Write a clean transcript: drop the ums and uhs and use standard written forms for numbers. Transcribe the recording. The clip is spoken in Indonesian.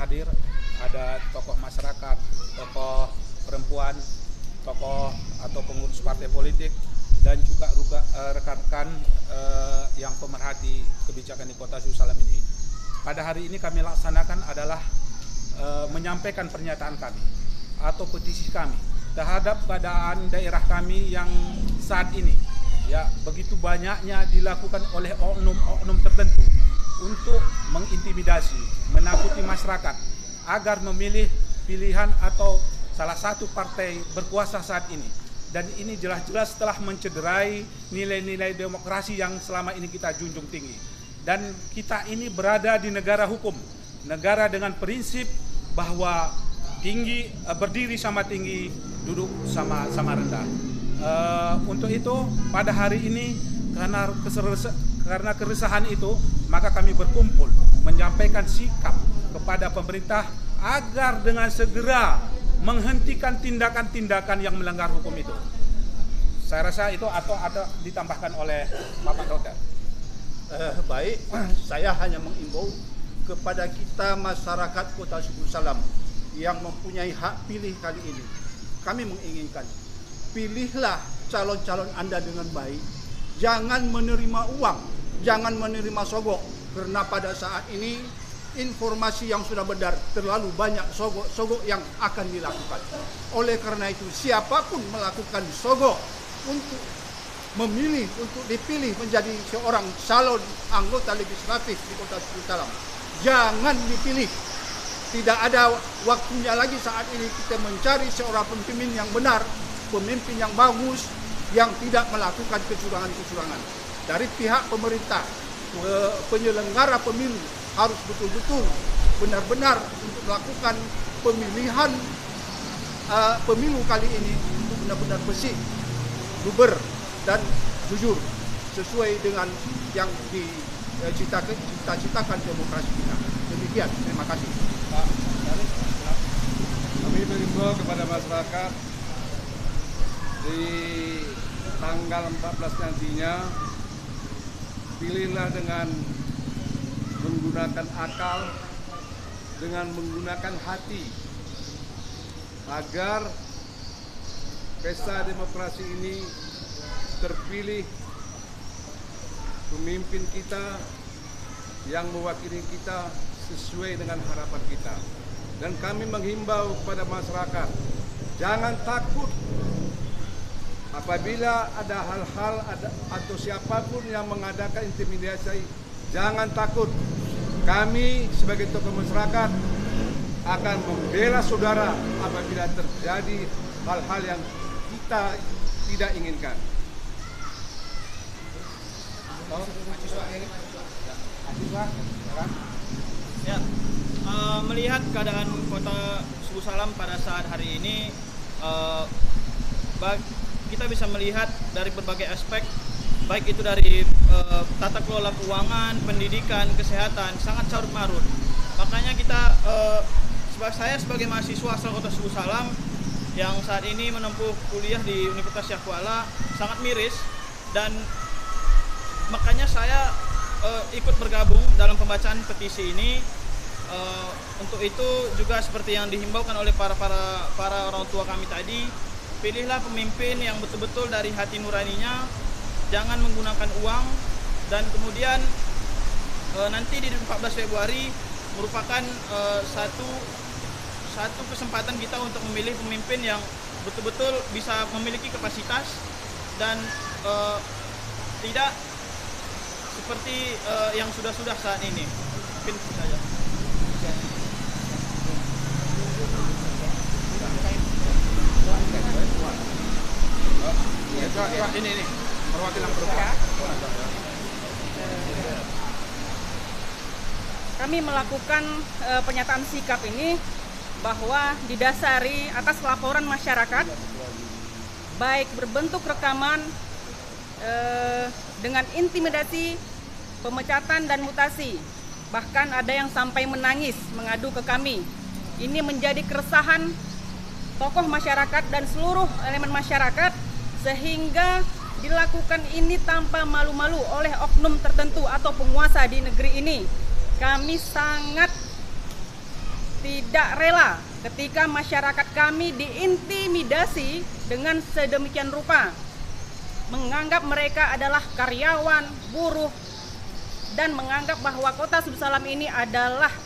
hadir, ada tokoh masyarakat, tokoh perempuan, tokoh atau pengurus partai politik, dan juga rekan-rekan yang pemerhati kebijakan di Kota Yerusalem ini. Pada hari ini kami laksanakan adalah menyampaikan pernyataan kami atau petisi kami terhadap keadaan daerah kami yang saat ini ya begitu banyaknya dilakukan oleh oknum-oknum tertentu untuk mengintimidasi, menakuti masyarakat agar memilih pilihan atau salah satu partai berkuasa saat ini. Dan ini jelas-jelas telah mencederai nilai-nilai demokrasi yang selama ini kita junjung tinggi. Dan kita ini berada di negara hukum, negara dengan prinsip bahwa tinggi berdiri sama tinggi, duduk sama rendah. Untuk itu pada hari ini karena keresahan itu, maka kami berkumpul menyampaikan sikap kepada pemerintah agar dengan segera menghentikan tindakan-tindakan yang melanggar hukum itu. Saya rasa itu atau ada ditambahkan oleh Bapak Dokter. Baik, saya hanya mengimbau kepada kita masyarakat Kota Yerusalem yang mempunyai hak pilih kali ini. Kami menginginkan, pilihlah calon-calon Anda dengan baik. Jangan menerima uang, jangan menerima sogok. Karena pada saat ini informasi yang sudah beredar terlalu banyak sogok yang akan dilakukan. Oleh karena itu, siapapun melakukan sogok untuk memilih, untuk dipilih menjadi seorang calon anggota legislatif di Kota Yerusalem, jangan dipilih. Tidak ada waktunya lagi saat ini kita mencari seorang pemimpin yang benar, pemimpin yang bagus, yang tidak melakukan kecurangan-kecurangan. Dari pihak pemerintah, penyelenggara pemilu harus betul-betul benar-benar untuk melakukan pemilihan pemilu kali ini untuk benar-benar bersih, luber, dan jujur sesuai dengan yang dicita-citakan demokrasi kita. Demikian, terima kasih. Kami mengimbau kepada masyarakat di tanggal 14 nantinya, pilihlah dengan menggunakan akal, dengan menggunakan hati, agar pesta demokrasi ini terpilih pemimpin kita yang mewakili kita sesuai dengan harapan kita. Dan kami menghimbau kepada masyarakat, jangan takut apabila ada hal-hal atau siapapun yang mengadakan intimidasi. Jangan takut. Kami sebagai tokoh masyarakat akan membela saudara apabila terjadi hal-hal yang kita tidak inginkan. Ya, melihat keadaan Kota Yerusalem pada saat hari ini, kita bisa melihat dari berbagai aspek, baik itu dari tata kelola keuangan, pendidikan, kesehatan, sangat carut marut. Makanya saya sebagai mahasiswa asal Kota Yerusalem yang saat ini menempuh kuliah di Universitas Yahkuala sangat miris, dan makanya saya ikut bergabung dalam pembacaan petisi ini. Untuk itu juga seperti yang dihimbaukan oleh para orang tua kami tadi, pilihlah pemimpin yang betul-betul dari hati nuraninya, jangan menggunakan uang, dan kemudian nanti di 14 Februari merupakan satu kesempatan kita untuk memilih pemimpin yang betul-betul bisa memiliki kapasitas dan tidak seperti yang sudah-sudah saat ini. Mungkin itu saja. Ini perwakilan perempuan. Kami melakukan pernyataan sikap ini bahwa didasari atas laporan masyarakat, baik berbentuk rekaman dengan intimidasi, pemecatan dan mutasi. Bahkan ada yang sampai menangis mengadu ke kami. Ini menjadi keresahan tokoh masyarakat dan seluruh elemen masyarakat, sehingga dilakukan ini tanpa malu-malu oleh oknum tertentu atau penguasa di negeri ini. Kami sangat tidak rela ketika masyarakat kami diintimidasi dengan sedemikian rupa, menganggap mereka adalah karyawan, buruh, dan menganggap bahwa Kota Suku Salam ini adalah